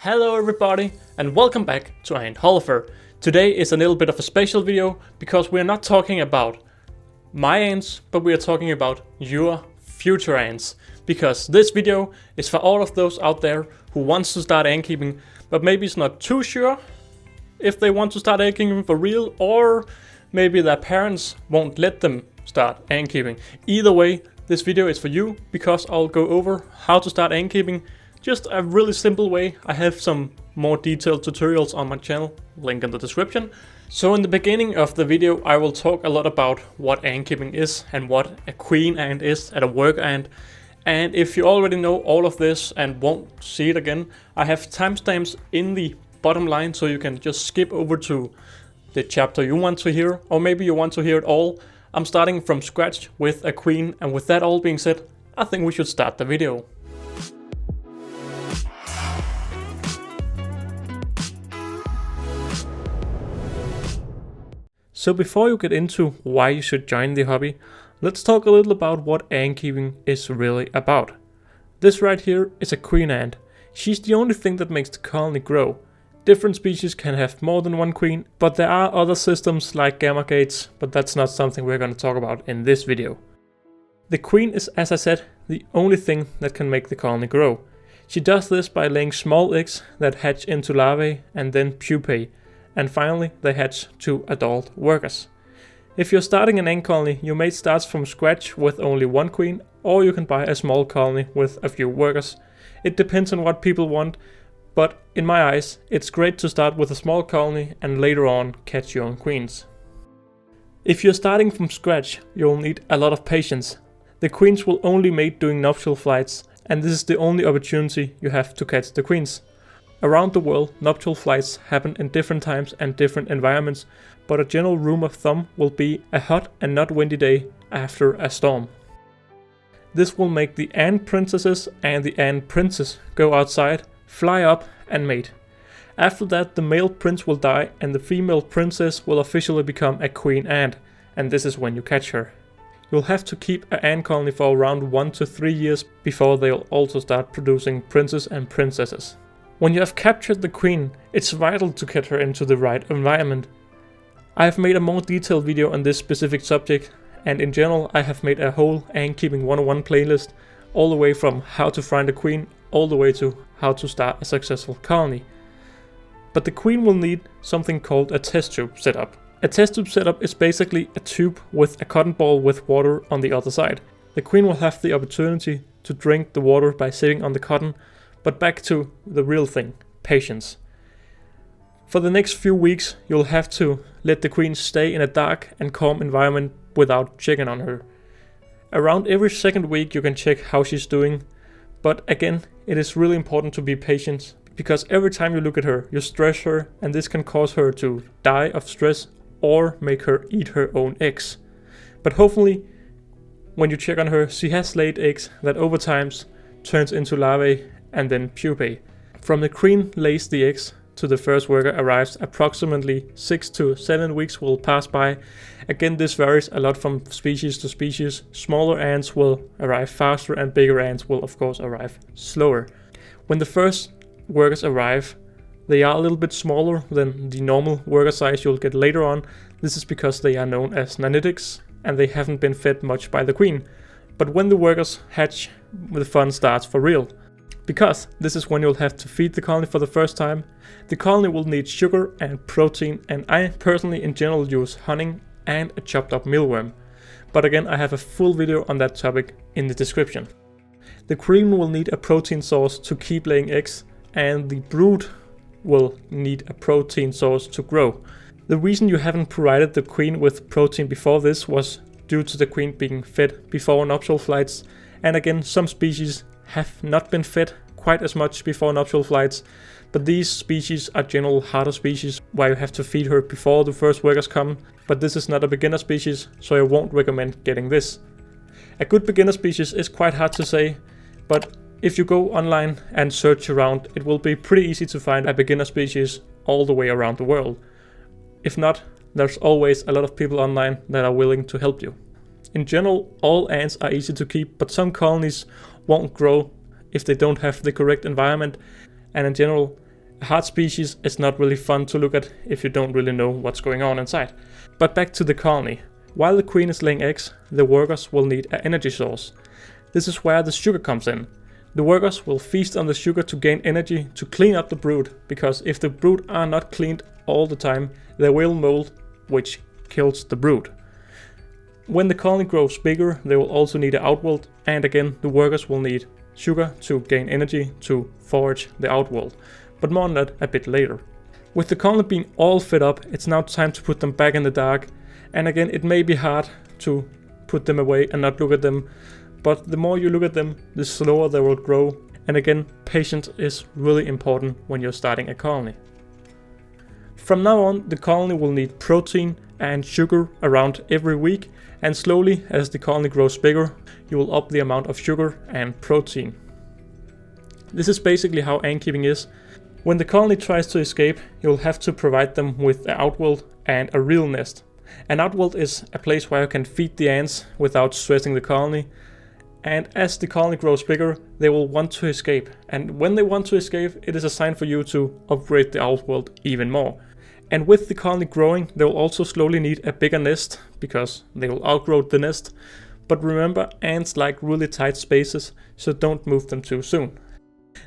Hello everybody and welcome back to Ant Holleufer. Today is a little bit of a special video because we're not talking about my ants, but we are talking about your future ants. Because this video is for all of those out there who wants to start ant keeping, but maybe is not too sure if they want to start ant keeping for real, or maybe their parents won't let them start ant keeping. Either way, this video is for you because I'll go over how to start ant keeping. Just a really simple way. I have some more detailed tutorials on my channel, link in the description. So in the beginning of the video I will talk a lot about what ant keeping is and what a queen ant is and a worker ant. And if you already know all of this and won't see it again, I have timestamps in the bottom line so you can just skip over to the chapter you want to hear, or maybe you want to hear it all. I'm starting from scratch with a queen, and with that all being said, I think we should start the video. So before you get into why you should join the hobby, let's talk a little about what ant keeping is really about. This right here is a queen ant. She's the only thing that makes the colony grow. Different species can have more than one queen, but there are other systems like gamma gates, but that's not something we're going to talk about in this video. The queen is, as I said, the only thing that can make the colony grow. She does this by laying small eggs that hatch into larvae and then pupae. And finally, they hatch to adult workers. If you're starting an ant colony, you may start from scratch with only one queen, or you can buy a small colony with a few workers. It depends on what people want, but in my eyes, it's great to start with a small colony and later on catch your own queens. If you're starting from scratch, you'll need a lot of patience. The queens will only mate during nuptial flights, and this is the only opportunity you have to catch the queens. Around the world, nuptial flights happen in different times and different environments, but a general rule of thumb will be a hot and not windy day after a storm. This will make the ant princesses and the ant princes go outside, fly up and mate. After that, the male prince will die and the female princess will officially become a queen ant, and this is when you catch her. You'll have to keep an ant colony for around 1 to 3 years before they'll also start producing princes and princesses. When you have captured the queen, it's vital to get her into the right environment. I have made a more detailed video on this specific subject, and in general I have made a whole ant keeping 101 playlist, all the way from how to find a queen, all the way to how to start a successful colony. But the queen will need something called a test tube setup. A test tube setup is basically a tube with a cotton ball with water on the other side. The queen will have the opportunity to drink the water by sitting on the cotton. But back to the real thing, patience. For the next few weeks, you'll have to let the queen stay in a dark and calm environment without checking on her. Around every second week you can check how she's doing, but again, it is really important to be patient, because every time you look at her, you stress her, and this can cause her to die of stress or make her eat her own eggs. But hopefully, when you check on her, she has laid eggs that over time turns into larvae and then pupae. From the queen lays the eggs to the first worker arrives, approximately 6 to 7 weeks will pass by. Again, this varies a lot from species to species. Smaller ants will arrive faster and bigger ants will of course arrive slower. When the first workers arrive, they are a little bit smaller than the normal worker size you'll get later on. This is because they are known as nanitics and they haven't been fed much by the queen. But when the workers hatch, the fun starts for real. Because this is when you'll have to feed the colony for the first time. The colony will need sugar and protein, and I personally in general use honey and a chopped up mealworm. But again, I have a full video on that topic in the description. The queen will need a protein source to keep laying eggs, and the brood will need a protein source to grow. The reason you haven't provided the queen with protein before this was due to the queen being fed before nuptial flights, and again, some species have not been fed quite as much before nuptial flights, but these species are general harder species where you have to feed her before the first workers come, but this is not a beginner species, so I won't recommend getting this. A good beginner species is quite hard to say, but if you go online and search around, it will be pretty easy to find a beginner species all the way around the world. If not, there's always a lot of people online that are willing to help you. In general, all ants are easy to keep, but some colonies won't grow if they don't have the correct environment, and in general, A hard species is not really fun to look at if you don't really know what's going on inside. But back to the colony. While the queen is laying eggs, the workers will need an energy source. This is where the sugar comes in. The workers will feast on the sugar to gain energy to clean up the brood, because if the brood are not cleaned all the time, they will mold, which kills the brood. When the colony grows bigger, they will also need an outworld, and again the workers will need sugar to gain energy to forage the outworld, but more on that a bit later. With the colony being all fed up, it's now time to put them back in the dark, and again it may be hard to put them away and not look at them, but the more you look at them, the slower they will grow, and again patience is really important when you're starting a colony. From now on, the colony will need protein and sugar around every week, and slowly as the colony grows bigger, you will up the amount of sugar and protein. This is basically how ant keeping is. When the colony tries to escape, you'll have to provide them with an outworld and a real nest. An outworld is a place where you can feed the ants without stressing the colony, and as the colony grows bigger, they will want to escape, and when they want to escape, it is a sign for you to upgrade the outworld even more. And with the colony growing, they will also slowly need a bigger nest, because they will outgrow the nest. But remember, ants like really tight spaces, so don't move them too soon.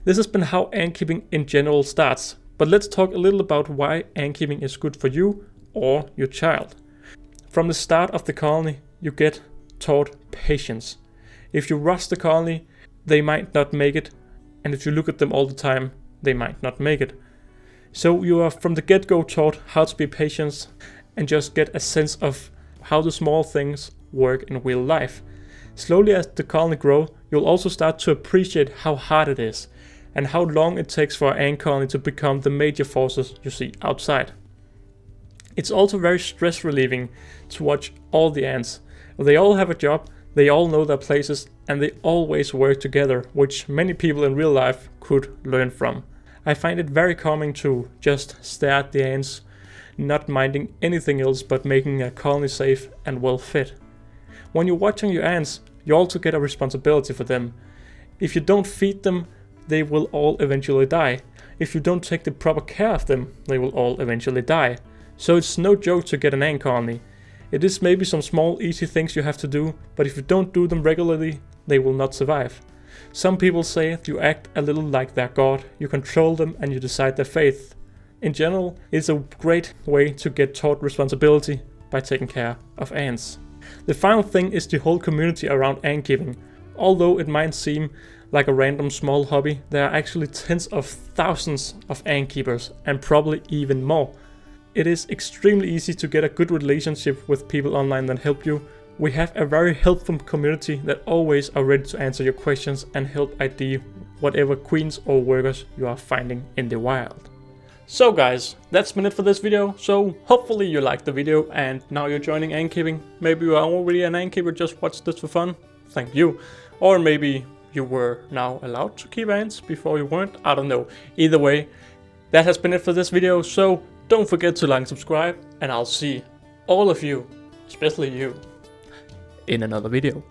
This has been how ant keeping in general starts, but let's talk a little about why ant keeping is good for you or your child. From the start of the colony, you get taught patience. If you rush the colony, they might not make it, and if you look at them all the time, they might not make it. So you are from the get-go taught how to be patient and just get a sense of how the small things work in real life. Slowly as the colony grows, you'll also start to appreciate how hard it is and how long it takes for an ant colony to become the major forces you see outside. It's also very stress relieving to watch all the ants. They all have a job, they all know their places, and they always work together, which many people in real life could learn from. I find it very calming to just stare at the ants, not minding anything else but making a colony safe and well fed. When you're watching your ants, you also get a responsibility for them. If you don't feed them, they will all eventually die. If you don't take the proper care of them, they will all eventually die. So it's no joke to get an ant colony. It is maybe some small easy things you have to do, but if you don't do them regularly, they will not survive. Some people say you act a little like their god, you control them and you decide their fate. In general, it's a great way to get taught responsibility by taking care of ants. The final thing is the whole community around ant keeping. Although it might seem like a random small hobby, there are actually tens of thousands of ant keepers and probably even more. It is extremely easy to get a good relationship with people online that help you. We have a very helpful community that always are ready to answer your questions and help ID whatever queens or workers you are finding in the wild. So guys, that's been it for this video. So hopefully you liked the video and now you're joining ant keeping. Maybe you are already an ant keeper, just watched this for fun. Thank you. Or maybe you were now allowed to keep ants before you weren't. I don't know. Either way, that has been it for this video. So don't forget to like and subscribe, and I'll see all of you, especially you, in another video.